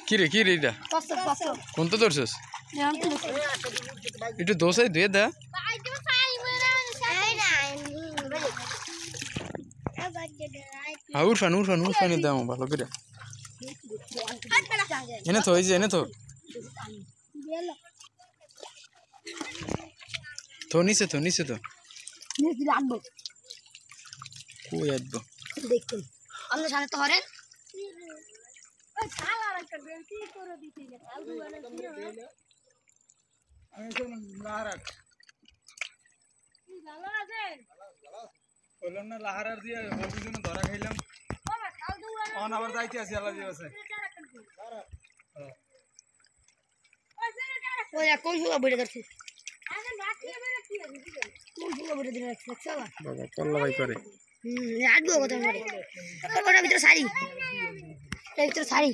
কি রে এটা কোন তো ধরছস একটু দোসাই দুয়ে দা উরফান দাও ভালো করে এনে তো এই যে এনে তো নিচে তো কই আসবো দেখুন আমাদের সাথে তো হরেন বললাম না লাহারার দিয়ে অল্পের জন্য ধরা খাইলাম অন আবার যাইতে আছি আল্লাহ দিবসে ওই কোন ফুলা বইটা ধরছিস কোন ফুলা বইটা ধরে রাখছিস চলা বাবা কল্লা ভাই করে আটবো কথা বলে ওটার ভিতরে শাড়ি এর ভিতরে শাড়ি